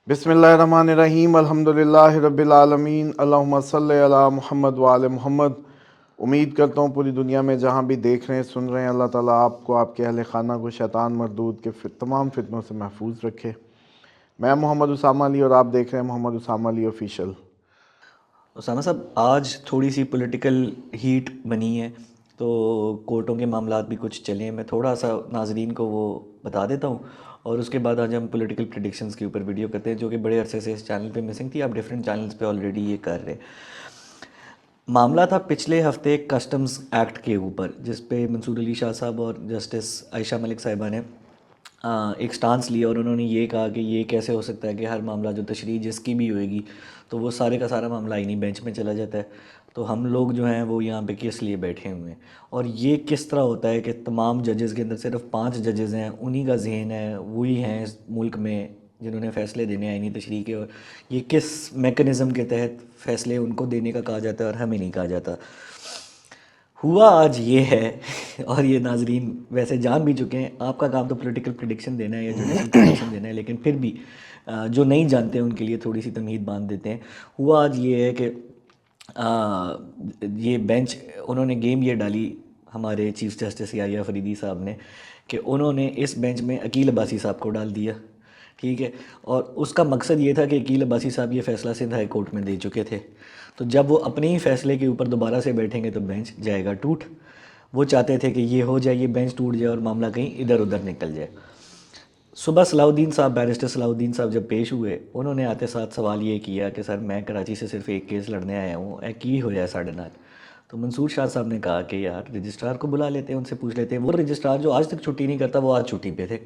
بسم اللہ الرحمن الرحیم، الحمدللہ رب العالمین، اللہم صلی علی محمد وآل محمد۔ امید کرتا ہوں پوری دنیا میں جہاں بھی دیکھ رہے ہیں سن رہے ہیں، اللہ تعالیٰ آپ کو، آپ کے اہل خانہ کو شیطان مردود کے تمام فتنوں سے محفوظ رکھے۔ میں محمد اسامہ علی اور آپ دیکھ رہے ہیں محمد اسامہ علی آفیشیل۔ اسامہ صاحب، آج تھوڑی سی پولیٹیکل ہیٹ بنی ہے، تو کورٹوں کے معاملات بھی کچھ چلے ہیں۔ میں تھوڑا سا ناظرین کو وہ بتا دیتا ہوں، اور اس کے بعد آج ہم پولیٹیکل پریڈکشنز کے اوپر ویڈیو کرتے ہیں، جو کہ بڑے عرصے سے اس چینل پہ مسنگ تھی۔ آپ ڈیفرنٹ چینلز پہ آلریڈی یہ کر رہے ہیں۔ معاملہ تھا پچھلے ہفتے کسٹمز ایکٹ کے اوپر، جس پہ منصور علی شاہ صاحب اور جسٹس عائشہ ملک صاحبہ نے ایک سٹانس لیا، اور انہوں نے یہ کہا کہ یہ کیسے ہو سکتا ہے کہ ہر معاملہ جو تشریح جس کی بھی ہوئے گی تو وہ سارے کا سارا معاملہ آئینی بینچ میں چلا جاتا ہے، تو ہم لوگ جو ہیں وہ یہاں پہ کس لیے بیٹھے ہوئے ہیں؟ اور یہ کس طرح ہوتا ہے کہ تمام ججز کے اندر صرف 5 ججز ہیں، انہی کا ذہن ہے، وہی ہیں اس ملک میں جنہوں نے فیصلے دینے آئینی تشریح کے، اور یہ کس میکنزم کے تحت فیصلے ان کو دینے کا کہا جاتا ہے اور ہمیں نہیں کہا جاتا؟ ہوا آج یہ ہے، اور یہ ناظرین ویسے جان بھی چکے ہیں، آپ کا کام تو پولیٹیکل پریڈکشن دینا ہے یا جوڈیشل پریڈکشن دینا ہے، لیکن پھر بھی جو نہیں جانتے ہیں ان کے لیے تھوڑی سی تمہید باندھ دیتے ہیں۔ ہوا آج یہ ہے کہ یہ بینچ، انہوں نے گیم یہ ڈالی ہمارے چیف جسٹس یحییٰ فریدی صاحب نے، کہ انہوں نے اس بینچ میں عقیل عباسی صاحب کو ڈال دیا، ٹھیک ہے؟ اور اس کا مقصد یہ تھا کہ عقیل عباسی صاحب یہ فیصلہ سندھ ہائی کورٹ میں دے چکے تھے، تو جب وہ اپنے ہی فیصلے کے اوپر دوبارہ سے بیٹھیں گے تو بینچ جائے گا ٹوٹ۔ وہ چاہتے تھے کہ یہ ہو جائے، یہ بینچ ٹوٹ جائے اور معاملہ کہیں ادھر ادھر نکل جائے۔ صبح صلاح الدین صاحب، بیرسٹر صلاح الدین صاحب جب پیش ہوئے، انہوں نے آتے ساتھ سوال یہ کیا کہ سر میں کراچی سے صرف ایک کیس لڑنے آیا ہوں، کی ہو جائے 9:30۔ تو منصور شاہ صاحب نے کہا کہ یار رجسٹرار کو بلا لیتے ہیں، ان سے پوچھ لیتے ہیں۔ وہ رجسٹرار جو آج تک چھٹی نہیں کرتا، وہ آج چھٹی پہ تھے۔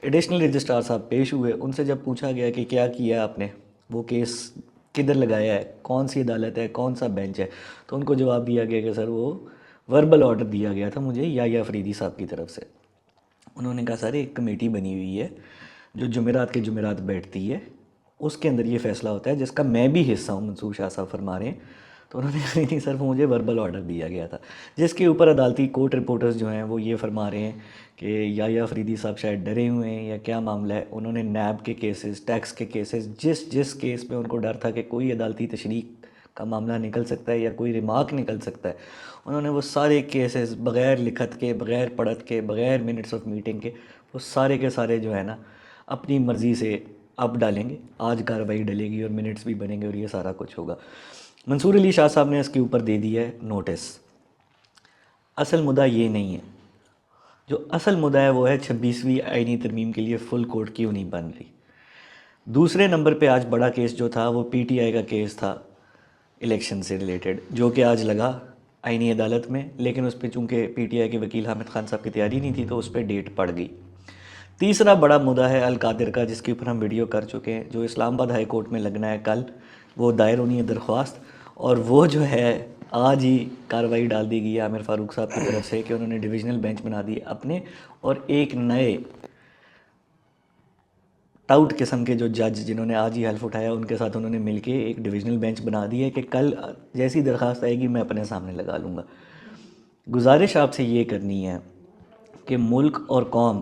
ایڈیشنل رجسٹرار صاحب پیش ہوئے، ان سے جب پوچھا گیا کہ کیا کیا آپ نے، وہ کیس کدھر لگایا ہے، کون سی عدالت ہے، کون سا بینچ ہے، تو ان کو جواب دیا گیا کہ سر وہ وربل آرڈر دیا گیا تھا مجھے یحییٰ فریدی صاحب کی طرف سے۔ انہوں نے کہا سر ایک کمیٹی بنی ہوئی ہے جو جمعرات کے جمعرات بیٹھتی ہے، اس کے اندر یہ فیصلہ ہوتا ہے جس کا میں بھی حصہ ہوں، منصور شاہ صاحب فرما رہے ہیں۔ تو انہوں نے کہا نہیں سر، وہ مجھے وربل آرڈر دیا گیا تھا، جس کے اوپر عدالتی کورٹ رپورٹرز جو ہیں وہ یہ فرما رہے ہیں کہ یحییٰ فریدی صاحب شاید ڈرے ہوئے ہیں یا کیا معاملہ ہے۔ انہوں نے نیب کے کیسز، ٹیکس کے کیسز، جس کیس پہ ان کو ڈر تھا کہ کوئی عدالتی تشریح کا معاملہ نکل سکتا ہے یا کوئی ریمارک نکل سکتا ہے، انہوں نے وہ سارے کیسز بغیر لکھت کے، بغیر پڑھت کے، بغیر منٹس آف میٹنگ کے، وہ سارے کے سارے جو ہے نا اپنی مرضی سے اب ڈالیں گے۔ آج کارروائی ڈلے گی اور منٹس بھی بنیں گے اور یہ سارا کچھ ہوگا۔ منصور علی شاہ صاحب نے اس کے اوپر دے دیا ہے نوٹس۔ اصل مدعا یہ نہیں ہے، جو اصل مدعا ہے وہ ہے 26ویں آئینی ترمیم کے لیے فل کورٹ کیوں نہیں بن رہی۔ دوسرے نمبر پہ آج بڑا کیس جو تھا وہ پی ٹی آئی کا کیس تھا الیکشن سے ریلیٹڈ، جو کہ آج لگا آئینی عدالت میں، لیکن اس پہ چونکہ پی ٹی آئی کے وکیل حامد خان صاحب کی تیاری نہیں تھی تو اس پہ ڈیٹ پڑ گئی۔ تیسرا بڑا مدعا ہے القادر کا، جس کے اوپر ہم ویڈیو کر چکے ہیں، جو اسلام آباد ہائی کورٹ میں لگنا ہے کل۔ وہ دائر ہونی ہے درخواست، اور وہ جو ہے آج ہی کارروائی ڈال دی گئی ہے عامر فاروق صاحب کی طرف سے کہ انہوں نے ڈویژنل بینچ بنا دیے اپنے، اور ایک نئے ٹاؤٹ قسم کے جو جج جنہوں نے آج ہی حلف اٹھایا، ان کے ساتھ انہوں نے مل کے ایک ڈویژنل بینچ بنا دی ہے کہ کل جیسی درخواست آئے گی میں اپنے سامنے لگا لوں گا۔ گزارش آپ سے یہ کرنی ہے کہ ملک اور قوم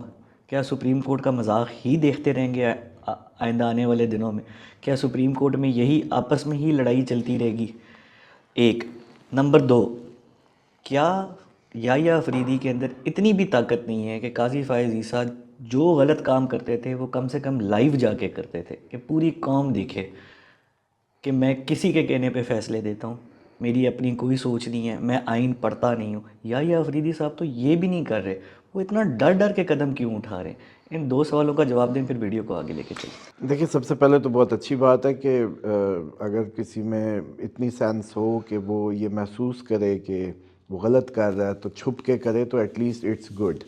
کیا سپریم کورٹ کا مذاق ہی دیکھتے رہیں گے آئندہ آنے والے دنوں میں؟ کیا سپریم کورٹ میں یہی آپس میں ہی لڑائی چلتی رہے گی؟ ایک نمبر دو، کیا یحییٰ فریدی کے اندر اتنی بھی طاقت نہیں ہے کہ قاضی فائز عیسیٰ جو غلط کام کرتے تھے وہ کم سے کم لائیو جا کے کرتے تھے، کہ پوری قوم دیکھے کہ میں کسی کے کہنے پہ فیصلے دیتا ہوں، میری اپنی کوئی سوچ نہیں ہے، میں آئین پڑھتا نہیں ہوں۔ یحییٰ فریدی صاحب تو یہ بھی نہیں کر رہے، وہ اتنا ڈر ڈر کے قدم کیوں اٹھا رہے ہیں؟ ان دو سوالوں کا جواب دیں، پھر ویڈیو کو آگے لے کے چلیں۔ دیکھیں، سب سے پہلے تو بہت اچھی بات ہے کہ اگر کسی میں اتنی سینس ہو کہ وہ یہ محسوس کرے کہ وہ غلط کر رہا ہے تو چھپ کے کرے، تو ایٹ لیسٹ اٹس گڈ۔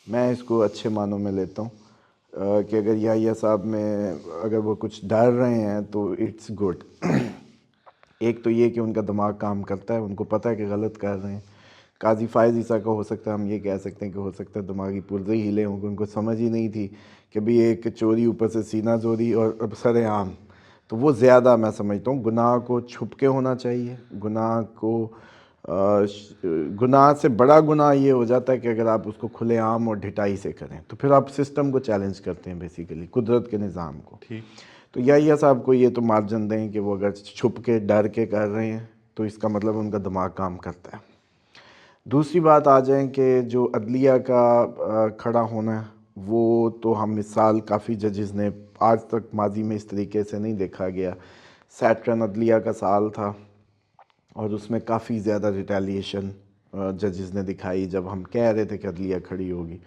میں اس کو اچھے معنوں میں لیتا ہوں کہ اگر یحییٰ صاحب میں اگر وہ کچھ ڈر رہے ہیں تو اٹس گڈ۔ ایک تو یہ کہ ان کا دماغ کام کرتا ہے، ان کو پتہ ہے کہ غلط کر رہے ہیں۔ قاضی فائز عیسیٰ کا ہو سکتا ہے، ہم یہ کہہ سکتے ہیں کہ ہو سکتا ہے دماغی پرزے ہی ہلے ہوں کہ ان کو سمجھ ہی نہیں تھی کہ بھی ایک چوری اوپر سے سینہ زوری اور اب سر عام، تو وہ زیادہ میں سمجھتا ہوں گناہ کو چھپ کے ہونا چاہیے۔ گناہ سے بڑا گناہ یہ ہو جاتا ہے کہ اگر آپ اس کو کھلے عام اور ڈھٹائی سے کریں تو پھر آپ سسٹم کو چیلنج کرتے ہیں، بیسیکلی قدرت کے نظام کو۔ ٹھیک۔ تو یا صاحب کو یہ تو مارجن دیں کہ وہ اگر چھپ کے ڈر کے کر رہے ہیں تو اس کا مطلب ان کا دماغ کام کرتا ہے. دوسری بات آ جائیں کہ جو عدلیہ کا کھڑا ہونا ہے وہ تو ہم مثال کافی ججز نے آج تک ماضی میں اس طریقے سے نہیں دیکھا گیا. سیٹرن عدلیہ کا سال تھا اور اس میں کافی زیادہ ریٹیلیشن ججز نے دکھائی جب ہم کہہ رہے تھے کہ عدلیہ کھڑی ہوگی.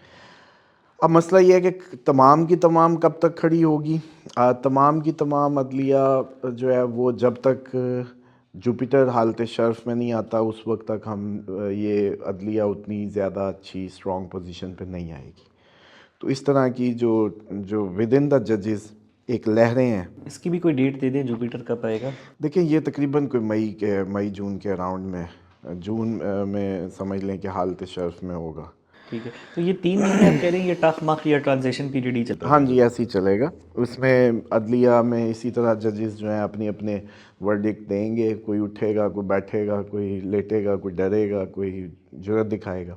اب مسئلہ یہ ہے کہ تمام کی تمام کب تک کھڑی ہوگی. تمام کی تمام عدلیہ جو ہے وہ جب تک جوپیٹر حالت شرف میں نہیں آتا اس وقت تک ہم یہ عدلیہ اتنی زیادہ اچھی اسٹرانگ پوزیشن پہ نہیں آئے گی. تو اس طرح کی جو ود ان دا ججز ایک لہریں ہیں. اس کی بھی کوئی ڈیٹ دے دیں جوپیٹر کب آئے گا؟ دیکھیں یہ تقریباً کوئی مئی جون کے اراؤنڈ میں، جون میں سمجھ لیں کہ حالت شرف میں ہوگا. ٹھیک ہے، تو یہ 3 مہینے آپ کہہ رہے ہیں یہ ٹف مارک یا ٹرانزیشن پیریڈ ہی چلتا ہاں جی ایسے ہی چلے گا. اس میں عدلیہ میں اسی طرح ججز جو ہیں اپنے ورڈکٹ دیں گے. کوئی اٹھے گا، کوئی بیٹھے گا، کوئی لیٹے گا، کوئی ڈرے گا، کوئی جرأت دکھائے گا.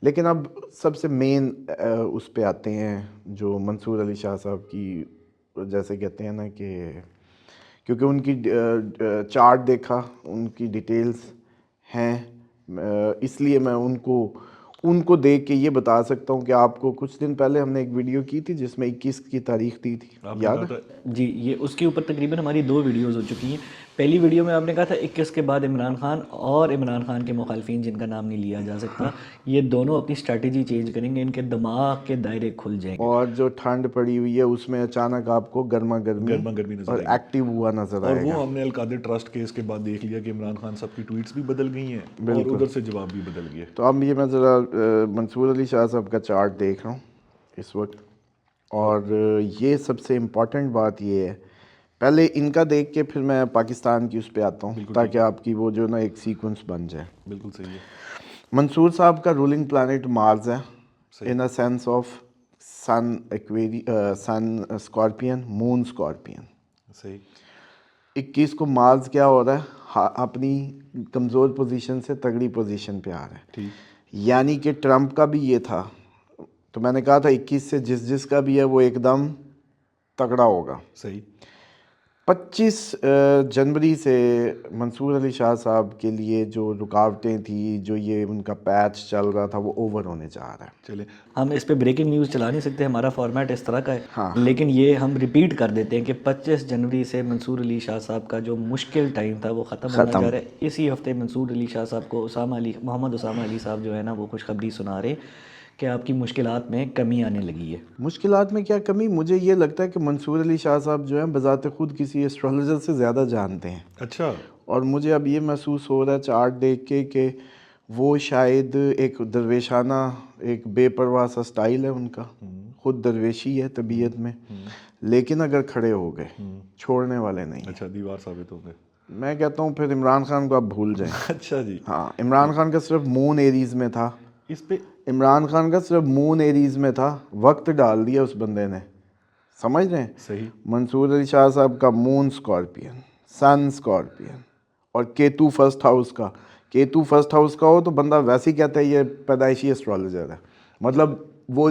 لیکن اب سب سے مین اس پہ آتے ہیں جو منصور علی شاہ صاحب کی، جیسے کہتے ہیں نا کہ کیونکہ ان کی چارٹ دیکھا، ان کی ڈیٹیلز ہیں، اس لیے میں ان کو دیکھ کے یہ بتا سکتا ہوں کہ آپ کو کچھ دن پہلے ہم نے ایک ویڈیو کی تھی جس میں 21 کی تاریخ دی تھی، یاد ہے؟ جی، یہ اس کے اوپر تقریباً ہماری 2 ویڈیوز ہو چکی ہیں. پہلی ویڈیو میں آپ نے کہا تھا 21 کے بعد عمران خان اور عمران خان کے مخالفین جن کا نام نہیں لیا جا سکتا یہ دونوں اپنی اسٹریٹجی چینج کریں گے، ان کے دماغ کے دائرے کھل جائیں گے. اور جو ٹھنڈ پڑی ہوئی ہے اس میں اچانک آپ کو گرما گرمی نظر اور آئے گی ایکٹیو ہوا نظر اور آئے گا. وہ ہم نے القادر ٹرسٹ کیس کے بعد دیکھ لیا کہ عمران خان صاحب کی ٹویٹس بھی بدل گئی ہیں اور ادھر سے جواب بھی بدل گئے. تو اب یہ میں ذرا منصور علی شاہ صاحب کا چارٹ دیکھ رہا ہوں اس وقت، اور یہ سب سے امپورٹنٹ بات یہ ہے، پہلے ان کا دیکھ کے پھر میں پاکستان کی اس پہ آتا ہوں تاکہ آپ کی وہ جو نا ایک سیکوینس بن جائے. بالکل صحیح ہے. منصور صاحب کا رولنگ پلانٹ مارز ہے in a sense of sun scorpion, moon scorpion. صحیح. 21 کو مارز کیا ہو رہا ہے، اپنی کمزور پوزیشن سے تگڑی پوزیشن پہ آ رہا ہے. ٹھیک. یعنی کہ ٹرمپ کا بھی یہ تھا، تو میں نے کہا تھا 21 سے جس کا بھی ہے وہ ایک دم تگڑا ہوگا. صحیح. 25 جنوری سے منصور علی شاہ صاحب کے لیے جو رکاوٹیں تھیں، جو یہ ان کا پیچ چل رہا تھا، وہ اوور ہونے جا رہا ہے. چلیں ہم اس پہ بریکنگ نیوز چلا نہیں سکتے، ہمارا فارمیٹ اس طرح کا ہے. ہاں. لیکن یہ ہم ریپیٹ کر دیتے ہیں کہ 25 جنوری سے منصور علی شاہ صاحب کا جو مشکل ٹائم تھا وہ ختم ہونا جا رہا ہے. اسی ہفتے منصور علی شاہ صاحب کو محمد اسامہ علی صاحب جو ہے نا وہ خوشخبری سنا رہے کہ آپ کی مشکلات میں کمی آنے لگی ہے. مشکلات میں کیا کمی؟ مجھے یہ لگتا ہے کہ منصور علی شاہ صاحب جو ہیں بذات خود کسی ایسٹرالوجر سے زیادہ جانتے ہیں. اچھا. اور مجھے اب یہ محسوس ہو رہا ہے چارٹ دیکھ کے کہ وہ شاید ایک درویشانہ، ایک بے پرواہ سا سٹائل ہے ان کا، خود درویشی ہے طبیعت میں، لیکن اگر کھڑے ہو گئے چھوڑنے والے نہیں. اچھا، دیوار ثابت ہو گئے. میں کہتا ہوں پھر عمران خان کو آپ بھول جائیں. اچھا جی. ہاں، عمران خان کا صرف مون ایریز میں تھا، اس پہ عمران خان کا صرف مون ایریز میں تھا، وقت ڈال دیا اس بندے نے، سمجھ رہے ہیں؟ صحیح. منصور علی شاہ صاحب کا مون اسکارپین، سن اسکارپین، اور کیتو فرسٹ ہاؤس کا. کیتو فرسٹ ہاؤس کا ہو تو بندہ ویسے ہی کہتا ہے یہ پیدائشی ایسٹرالوجر ہے، مطلب وہ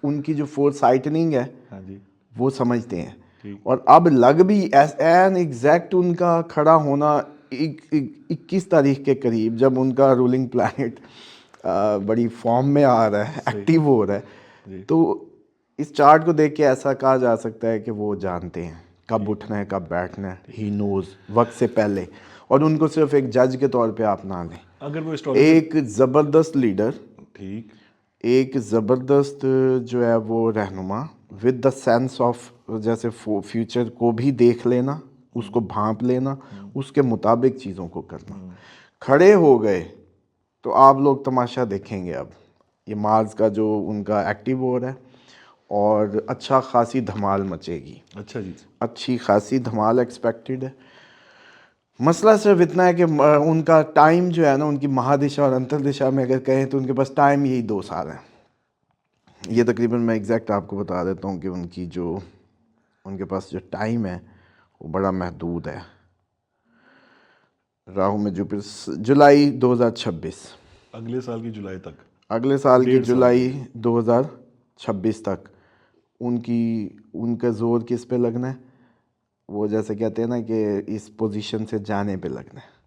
ان کی جو فور سائٹننگ ہے ہاں جی وہ سمجھتے ہیں. اور اب لگ بھی این ایگزیکٹ ان کا کھڑا ہونا 21 تاریخ کے قریب، جب ان کا رولنگ پلانٹ بڑی فارم میں آ رہا ہے، ایکٹیو ہو رہا ہے. تو اس چارٹ کو دیکھ کے ایسا کہا جا سکتا ہے کہ وہ جانتے ہیں کب اٹھنا ہے کب بیٹھنا ہے، ہی نوز وقت سے پہلے. اور ان کو صرف ایک جج کے طور پہ آپ نہ لیں، اگر وہ ایک زبردست لیڈر، ٹھیک، ایک زبردست جو ہے وہ رہنما ود دا سینس آف، جیسے فیوچر کو بھی دیکھ لینا، اس کو بھانپ لینا، اس کے مطابق چیزوں کو کرنا. کھڑے ہو گئے تو آپ لوگ تماشا دیکھیں گے. اب یہ مارز کا جو ان کا ایکٹیو ہو رہا ہے اور اچھا خاصی دھمال مچے گی. اچھا جی، اچھی خاصی دھمال ایکسپیکٹڈ ہے. مسئلہ صرف اتنا ہے کہ ان کا ٹائم جو ہے نا، ان کی مہادشا اور انتر دشا میں اگر کہیں تو ان کے پاس ٹائم یہی 2 سال ہے. یہ تقریباً میں ایگزیکٹ آپ کو بتا دیتا ہوں کہ ان کے پاس جو ٹائم ہے وہ بڑا محدود ہے. راہو میں جوپیٹر، جولائی 2026، اگلے سال کی جولائی تک، اگلے سال کی جولائی 2026 تک ان کا زور کس پہ لگنا ہے؟ وہ جیسے کہتے ہیں نا کہ اس پوزیشن سے جانے پہ لگنا ہے.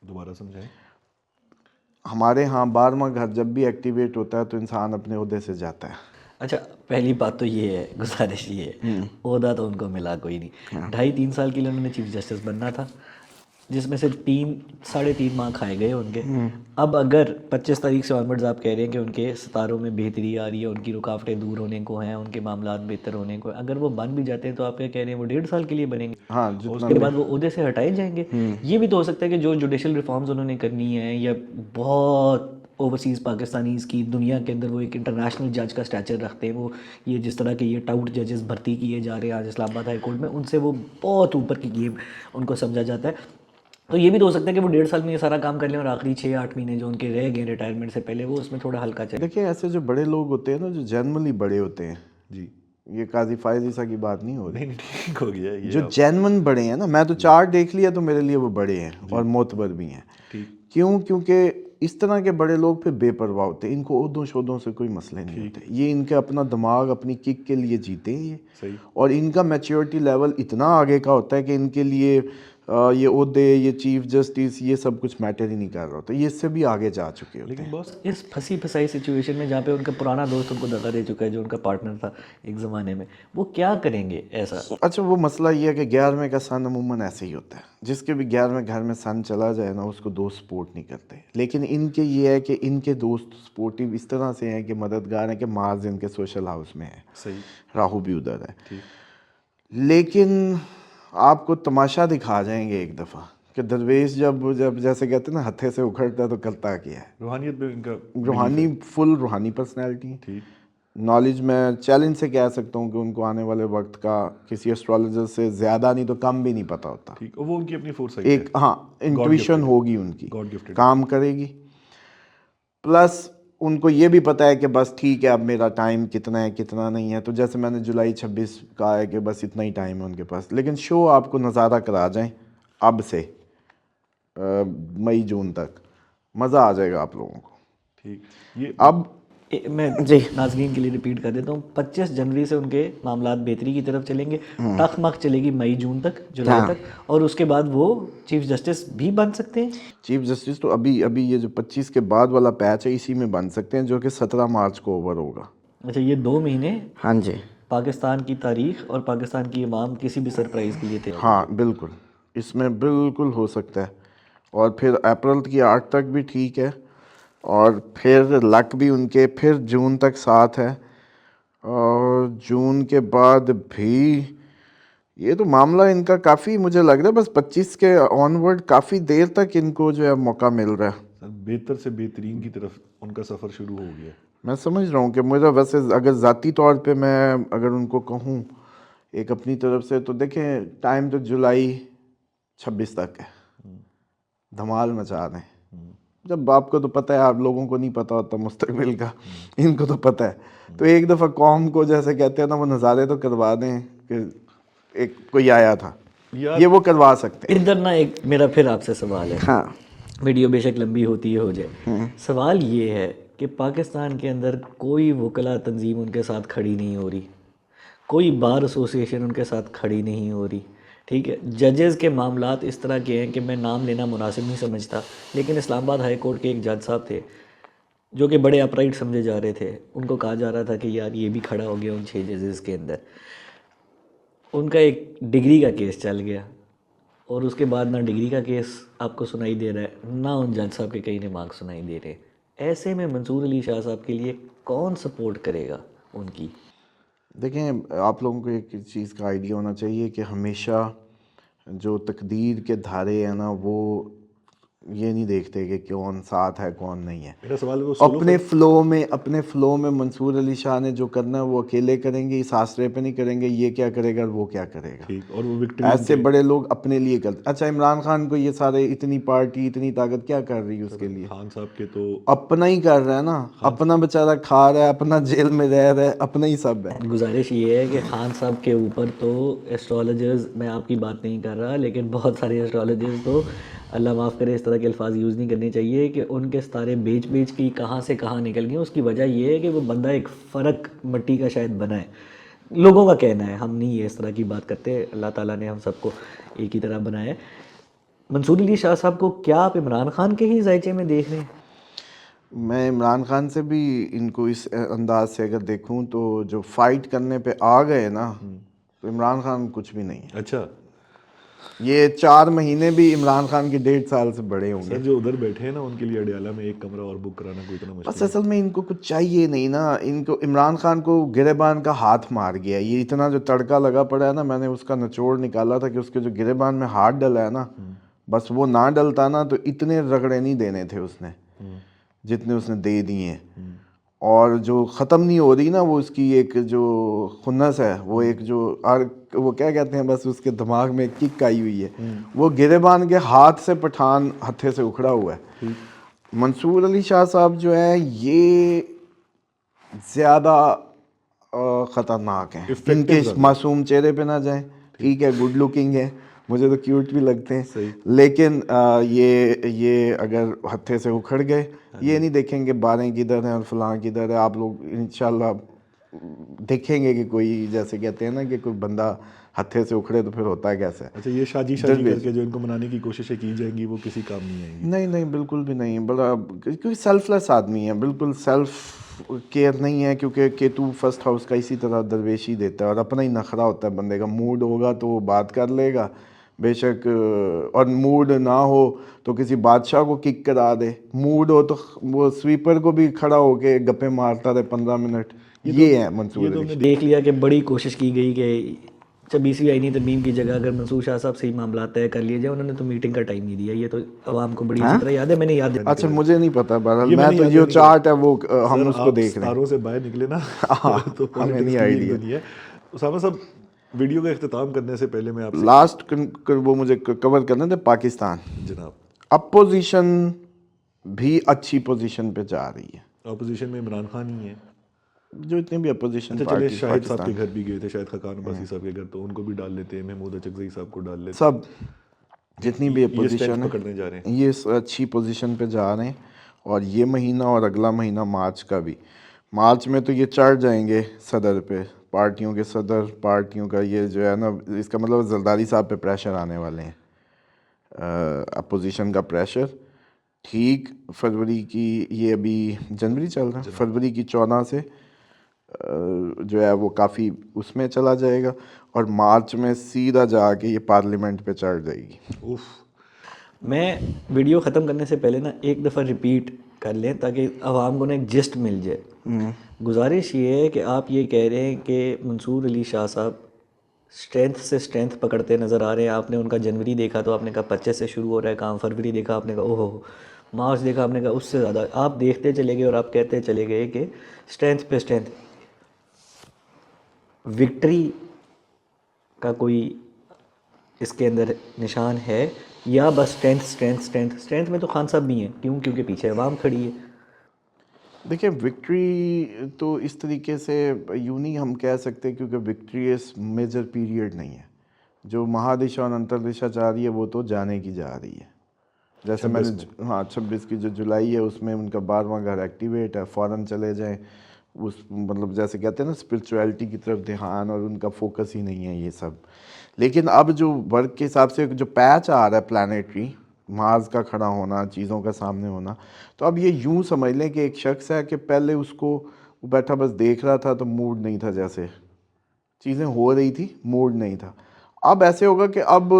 دوبارہ سمجھائیں. ہمارے ہاں 12واں گھر جب بھی ایکٹیویٹ ہوتا ہے تو انسان اپنے عہدے سے جاتا ہے. اچھا پہلی بات تو یہ ہے, گزارش یہ ہے, عہدہ تو ان کو ملا کوئی نہیں. 2.5-3 سال کے لیے انہوں نے چیف جسٹس بننا تھا, جس میں سے 3-3.5 ماہ کھائے گئے ان کے. اب اگر 25 تاریخ سے آنورڈز آپ کہہ رہے ہیں کہ ان کے ستاروں میں بہتری آ رہی ہے, ان کی رکاوٹیں دور ہونے کو ہیں, ان کے معاملات بہتر ہونے کو ہیں, اگر وہ بن بھی جاتے ہیں تو آپ کیا کہہ رہے ہیں وہ 1.5 سال کے لیے بنیں گے, ہاں اس کے بعد وہ عہدے سے ہٹائے جائیں گے. یہ بھی تو ہو سکتا ہے کہ جو جوڈیشل ریفارمز انہوں نے کرنی ہے, یا بہت اوورسیز پاکستانیز کی دنیا کے اندر وہ ایک انٹرنیشنل جج کا اسٹیچر رکھتے ہیں, وہ یہ جس طرح کے یہ ٹاؤٹ ججز بھرتی کیے جا رہے ہیں آج اسلام آباد ہائی کورٹ میں, ان سے وہ بہت اوپر کی گیم ان کو سمجھا جاتا ہے. تو یہ بھی تو ہو سکتا ہے کہ وہ 1.5 سال میں یہ سارا کام کر لیں اور آخری 6-8 مہینے جو ان کے رہ گئے ریٹائرمنٹ سے پہلے وہ اس میں تھوڑا ہلکا چلے. دیکھیں ایسے جو بڑے لوگ ہوتے ہیں نا, جو جینولی بڑے ہوتے ہیں, جی یہ قاضی فائز عیسیٰ کی بات نہیں ہو رہی, نہیں ٹھیک ہو گیا یہ جو جینون بڑے ہیں نا, میں تو چارٹ دیکھ لیا تو میرے لیے وہ بڑے ہیں اور معتبر بھی ہیں. ٹھیک. کیوں؟ کیونکہ اس طرح کے بڑے لوگ پھر بے پرواہ ہوتے ہیں, ان کو عہدوں شہدوں سے کوئی مسئلے نہیں ہوتے, یہ ان کے اپنا دماغ اپنی کک کے لیے جیتے ہیں یہ, صحیح. اور ان کا میچیورٹی لیول اتنا آگے کا ہوتا ہے کہ ان کے لیے یہ عہدے, یہ چیف جسٹس, یہ سب کچھ میٹر ہی نہیں کر رہا ہوتا, یہ اس سے بھی آگے جا چکے ہوتے لیکن ہیں. باس اس پھنسی پھسائی سچویشن میں جہاں پہ ان کا پرانا دوست ان کو دھکا دے چکا ہے, جو ان کا پارٹنر تھا ایک زمانے میں, وہ کیا کریں گے ایسا؟ اچھا وہ مسئلہ یہ ہے کہ 11ویں کا سن عموماً ایسے ہی ہوتا ہے, جس کے بھی 11ویں گھر میں سن چلا جائے نا, اس کو دوست سپورٹ نہیں کرتے. لیکن ان کے یہ ہے کہ ان کے دوست سپورٹیو اس طرح سے ہیں کہ مددگار ہیں کہ مارز ان کے سوشل ہاؤس میں ہے, صحیح. راہو بھی ادھر ہے. ٹھیک. لیکن آپ کو تماشا دکھا جائیں گے ایک دفعہ کہ درویش جب جیسے کہتے ہیں نا ہتھے سے اکھڑتا ہے تو کرتا کیا ہے. روحانیت پہ ان کا روحانی, فل روحانی پرسنالٹی. ٹھیک. نالج میں چیلنج سے کہہ سکتا ہوں کہ ان کو آنے والے وقت کا کسی اسٹرالوجر سے زیادہ نہیں تو کم بھی نہیں پتہ ہوتا. ٹھیک. اور وہ ان کی اپنی فورس ہے, ایک ہاں انٹویشن ہوگی ان کی, گاڈ گفٹڈ, کام کرے گی. پلس ان کو یہ بھی پتہ ہے کہ بس ٹھیک ہے اب میرا ٹائم کتنا ہے کتنا نہیں ہے, تو جیسے میں نے جولائی 26 کہا ہے کہ بس اتنا ہی ٹائم ہے ان کے پاس. لیکن شو آپ کو نظارہ کرا جائیں اب سے مئی جون تک, مزہ آ جائے گا آپ لوگوں کو. ٹھیک. یہ اب میں جی ناظرین کے لیے ریپیٹ کر دیتا ہوں, 25 جنوری سے ان کے معاملات بہتری کی طرف چلیں گے, ٹخ مخ چلے گی مئی جون تک, جولائی تک, اور اس کے بعد وہ چیف جسٹس بھی بن سکتے ہیں. چیف جسٹس تو ابھی یہ جو 25 کے بعد والا پیچ ہے اسی میں بن سکتے ہیں, جو کہ 17 مارچ کو اوور ہوگا. اچھا یہ 2 مہینے ہاں جی, پاکستان کی تاریخ اور پاکستان کی عوام کسی بھی سرپرائز کے لیے تیار. ہاں بالکل, اس میں بالکل ہو سکتا ہے. اور پھر اپریل کی 8 تک بھی ٹھیک ہے, اور پھر لک بھی ان کے پھر جون تک ساتھ ہے, اور جون کے بعد بھی یہ تو معاملہ ان کا کافی مجھے لگ رہا ہے بس 25 کے آنورڈ کافی دیر تک ان کو جو ہے موقع مل رہا ہے. بہتر سے بہترین کی طرف ان کا سفر شروع ہو گیا. میں سمجھ رہا ہوں کہ مجھے ویسے اگر ذاتی طور پہ میں اگر ان کو کہوں ایک اپنی طرف سے, تو دیکھیں ٹائم تو جولائی 26 تک ہے, دھمال مچا دیں. جب آپ کو تو پتہ ہے, آپ لوگوں کو نہیں پتہ ہوتا مستقبل کا, ان کو تو پتہ ہے, تو ایک دفعہ قوم کو جیسے کہتے ہیں نا وہ نظارے تو کروا دیں کہ ایک کوئی آیا تھا, یہ وہ کروا سکتے ہیں. ادھر نا ایک میرا پھر آپ سے سوال ہے, ہاں ویڈیو بے شک لمبی ہوتی ہے ہو جائے. سوال یہ ہے کہ پاکستان کے اندر کوئی وکلا تنظیم ان کے ساتھ کھڑی نہیں ہو رہی, کوئی بار ایسوسیشن ان کے ساتھ کھڑی نہیں ہو رہی. ٹھیک ہے, ججز کے معاملات اس طرح کے ہیں کہ میں نام لینا مناسب نہیں سمجھتا, لیکن اسلام آباد ہائی کورٹ کے ایک جج صاحب تھے جو کہ بڑے اپرائٹ سمجھے جا رہے تھے, ان کو کہا جا رہا تھا کہ یار یہ بھی کھڑا ہو گیا ان 6 ججز کے اندر. ان کا ایک ڈگری کا کیس چل گیا, اور اس کے بعد نہ ڈگری کا کیس آپ کو سنائی دے رہا ہے, نہ ان جج صاحب کے کئی نماز سنائی دے رہے. ایسے میں منصور علی شاہ صاحب کے لیے کون سپورٹ کرے گا ان کی؟ دیکھیں آپ لوگوں کو ایک چیز کا آئیڈیا ہونا چاہیے کہ ہمیشہ جو تقدیر کے دھارے ہیں نا وہ یہ نہیں دیکھتے کہ کون ساتھ ہے کون نہیں ہے. میرا سوال ہے وہ اپنے فلو میں منصور علی شاہ نے جو کرنا ہے وہ اکیلے کریں گے, اس آسرے پہ نہیں کریں گے یہ کیا کرے گا اور وہ کیا کرے گا. ٹھیک. اور وہ وکٹری ایسے بڑے لوگ اپنے لیے کرتے. اچھا عمران خان کو یہ سارے اتنی پارٹی اتنی طاقت کیا کر رہی ہے اس کے لیے؟ خان صاحب کے تو اپنا ہی کر رہا ہے نا, اپنا بیچارہ کھا رہا ہے, اپنا جیل میں رہ رہا ہے, اپنا ہی سب ہے. گزارش یہ ہے کہ خان صاحب کے اوپر تو ایسٹرالوجرز, میں آپ کی بات نہیں کر رہا, لیکن بہت سارے ایسٹرالوجرز تو اللہ معاف کرے اس طرح کے الفاظ یوز نہیں کرنے چاہیے کہ ان کے ستارے بیچ کی کہاں سے کہاں نکل گئے. اس کی وجہ یہ ہے کہ وہ بندہ ایک فرق مٹی کا شاید بنا ہے, لوگوں کا کہنا ہے, ہم نہیں یہ اس طرح کی بات کرتے. اللہ تعالیٰ نے ہم سب کو ایک ہی طرح بنایا ہے. منصور علی شاہ صاحب کو کیا آپ عمران خان کے ہی ذائچے میں دیکھ رہے ہیں؟ میں عمران خان سے بھی ان کو اس انداز سے اگر دیکھوں تو جو فائٹ کرنے پہ آ گئے نا, تو عمران خان کچھ بھی نہیں ہے. اچھا یہ 4 مہینے بھی عمران خان کے 1.5 سال سے بڑے ہوں گے. سر جو ادھر بیٹھے ہیں نا ان کے لیے اڈیالہ میں ایک کمرہ اور بک کرانا کوئی اتنا بس مشکل اصل میں ان کو کچھ چاہیے نہیں نا. ان کو عمران خان کو گریبان کا ہاتھ مار گیا. یہ اتنا جو تڑکا لگا پڑا ہے نا, میں نے اس کا نچوڑ نکالا تھا کہ اس کے جو گریبان میں ہاتھ ڈلا ہے نا, بس وہ نہ ڈلتا نا تو اتنے رگڑے نہیں دینے تھے اس نے جتنے اس نے دے دیے ہیں. اور جو ختم نہیں ہو رہی نا وہ اس کی ایک جو خنس ہے, وہ ایک جو وہ کیا کہتے ہیں, بس اس کے دماغ میں ایک کک آئی ہوئی ہے, وہ گریبان کے ہاتھ سے پٹھان ہتھے سے اکھڑا ہوا ہے. منصور علی شاہ صاحب جو ہیں یہ زیادہ خطرناک ہیں. ان کے معصوم چہرے پہ نہ جائیں. ٹھیک ہے گڈ لکنگ ہے, مجھے تو کیوٹ بھی لگتے ہیں, لیکن یہ اگر ہتھے سے اکھڑ گئے, یہ نہیں دیکھیں گے باریں کدھر ہیں اور فلاں کدھر ہے. آپ لوگ انشاءاللہ دیکھیں گے کہ کوئی جیسے کہتے ہیں نا کہ کوئی بندہ ہتھے سے اکھڑے تو پھر ہوتا ہے کیسے. اچھا یہ شادی کر کے جو ان کو منانے کی کوششیں کی جائیں گی وہ کسی کام نہیں آئیں گی؟ نہیں بالکل بھی نہیں. بڑا کیونکہ سیلف لیس آدمی ہے, بالکل سیلف کیئر نہیں ہے. کیونکہ کیتو فرسٹ ہاؤس کا اسی طرح درویشی دیتا ہے اور اپنا ہی نخرہ ہوتا ہے بندے کا. موڈ ہوگا تو وہ بات کر لے گا بے شک, اور موڈ نہ ہو تو کسی بادشاہ کو کک کرا دے. موڈ ہو تو وہ سویپر کو بھی کھڑا ہو کے گپے مارتا رہے 15 منٹ. یہ ہے منصور علی. دیکھ لیا کہ بڑی کوشش کی گئی کہ 26ویں آئینی ترمیم کی جگہ اگر منصور شاہ صاحب سے ہی معاملات طے کر لیے جائے. انہوں نے تو میٹنگ کا ٹائم نہیں دیا. یہ تو عوام کو بڑی اچھی طرح یاد ہے, میں نے یاد. اچھا مجھے نہیں پتا, بہرحال میں تو جو چارٹ ہے وہ ہم اس کو دیکھ رہے ہیں. ستاروں سے باہر نکلے نا تو ہمیں نہیں آئیڈیا. اسامہ صاحب ویڈیو کا اختتام کرنے سے پہلے میں آپ سے لاسٹ وہ مجھے کور کرنا تھا پاکستان. جناب اپوزیشن بھی اچھی پوزیشن پہ جا رہی ہے. اپوزیشن میں عمران خان ہی ہے جو اتنے بھی اپوزیشن چلے شاہد صاحب کے گھر بھی گئے تھے, شاہد خاقان عباسی صاحب کے گھر, تو ان کو بھی ڈال لیتے ہیں, محمود اچکزئی صاحب کو ڈال لیتے, سب جتنی بھی اپوزیشن ہے پکڑنے جا رہے ہیں. یہ اچھی پوزیشن پہ جا رہے ہیں. اور یہ مہینہ اور اگلا مہینہ مارچ کا بھی, مارچ میں تو یہ چڑھ جائیں گے صدر پہ, پارٹیوں کے صدر پارٹیوں کا. یہ جو ہے نا اس کا مطلب زرداری صاحب پہ پریشر آنے والے ہیں, اپوزیشن کا پریشر. ٹھیک فروری کی, یہ ابھی جنوری چل رہا ہے, فروری کی 14 سے جو ہے وہ کافی اس میں چلا جائے گا, اور مارچ میں سیدھا جا کے یہ پارلیمنٹ پہ چڑھ جائے گی. میں ویڈیو ختم کرنے سے پہلے نا ایک دفعہ ریپیٹ کر لیں تاکہ عوام کو نا ایک جسٹ مل جائے. گزارش یہ ہے کہ آپ یہ کہہ رہے ہیں کہ منصور علی شاہ صاحب اسٹرینتھ سے اسٹرینتھ پکڑتے نظر آ رہے ہیں. آپ نے ان کا جنوری دیکھا تو آپ نے کہا 25 سے شروع ہو رہا ہے کام, فروری دیکھا آپ نے کہا اوہ ہو, مارچ دیکھا آپ نے کہا اس سے زیادہ. آپ دیکھتے چلے گئے اور آپ کہتے چلے گئے کہ اسٹرینتھ پہ اسٹرینتھ. وکٹری کا کوئی اس کے اندر نشان ہے یا بس اسٹرینتھ میں تو خان صاحب بھی ہیں. کیوں؟ کیونکہ پیچھے عوام کھڑی ہے. دیکھیں وکٹری تو اس طریقے سے یوں نہیں ہم کہہ سکتے, کیونکہ وکٹری اس میجر پیریڈ نہیں ہے. جو مہادشا اور انتردشا چاہ رہی ہے وہ تو جانے کی جا رہی ہے. جیسے میں نے 26 کی جو جولائی ہے اس میں ان کا 12واں گھر ایکٹیویٹ ہے, فوراً چلے جائیں. اس مطلب جیسے کہتے ہیں نا اسپرچویلٹی کی طرف دھیان, اور ان کا فوکس ہی نہیں ہے یہ سب. لیکن اب جو ورک کے حساب سے جو پیچ آ رہا ہے پلانیٹری, مارس کا کھڑا ہونا, چیزوں کا سامنے ہونا, تو اب یہ یوں سمجھ لیں کہ ایک شخص ہے کہ پہلے اس کو وہ بیٹھا بس دیکھ رہا تھا تو موڈ نہیں تھا, جیسے چیزیں ہو رہی تھی موڈ نہیں تھا. اب ایسے ہوگا کہ اب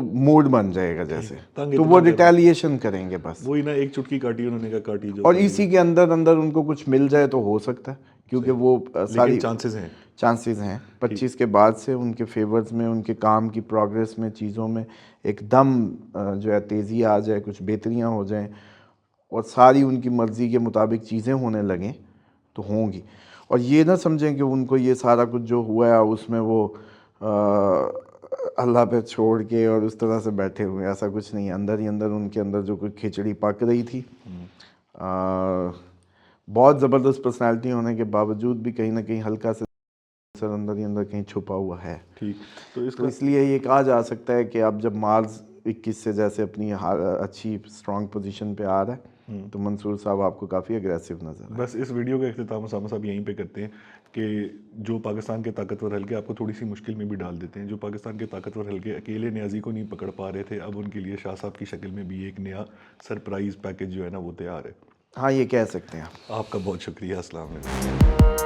موڈ بن جائے گا جیسے, تو وہ ریٹیلیشن کریں گے بس. وہی نا ایک چٹکی کاٹی انہوں نے کہا کاٹی جو, اور اسی کے اندر ان کو کچھ مل جائے تو ہو سکتا ہے, کیونکہ وہ ساری چانسز ہیں 25 کے بعد سے ان کے فیورز میں, ان کے کام کی پروگریس میں, چیزوں میں ایک دم جو ہے تیزی آ جائے, کچھ بہتریاں ہو جائیں اور ساری ان کی مرضی کے مطابق چیزیں ہونے لگیں تو ہوں گی. اور یہ نہ سمجھیں کہ ان کو یہ سارا کچھ جو ہوا ہے اس میں وہ اللہ پہ چھوڑ کے اور اس طرح سے بیٹھے ہوئے, ایسا کچھ نہیں ہے. اندر ہی اندر ان کے اندر جو کوئی کھچڑی پک رہی تھی, بہت زبردست پرسنالٹی ہونے کے باوجود بھی کہیں نہ کہیں ہلکا سے اندر ہی اندر کہیں چھپا ہوا ہے. تو اس لیے یہ کہا جا سکتا ہے کہ اب جب مارس 21 سے جیسے اپنی اچھی اسٹرانگ پوزیشن پہ آ رہا ہے تو منصور صاحب آپ کو کافی اگریسو نظر آئے. بس اس ویڈیو کا اختتام اسامہ صاحب یہیں پہ کرتے ہیں کہ جو پاکستان کے طاقتور حلقے آپ کو تھوڑی سی مشکل میں بھی ڈال دیتے ہیں. جو پاکستان کے طاقتور حلقے اکیلے نیازی کو نہیں پکڑ پا رہے تھے, اب ان کے لیے شاہ صاحب کی شکل میں بھی ایک نیا سرپرائز پیکج جو ہے نا وہ تیار ہے. ہاں یہ کہہ سکتے ہیں. آپ کا بہت شکریہ. السلام علیکم.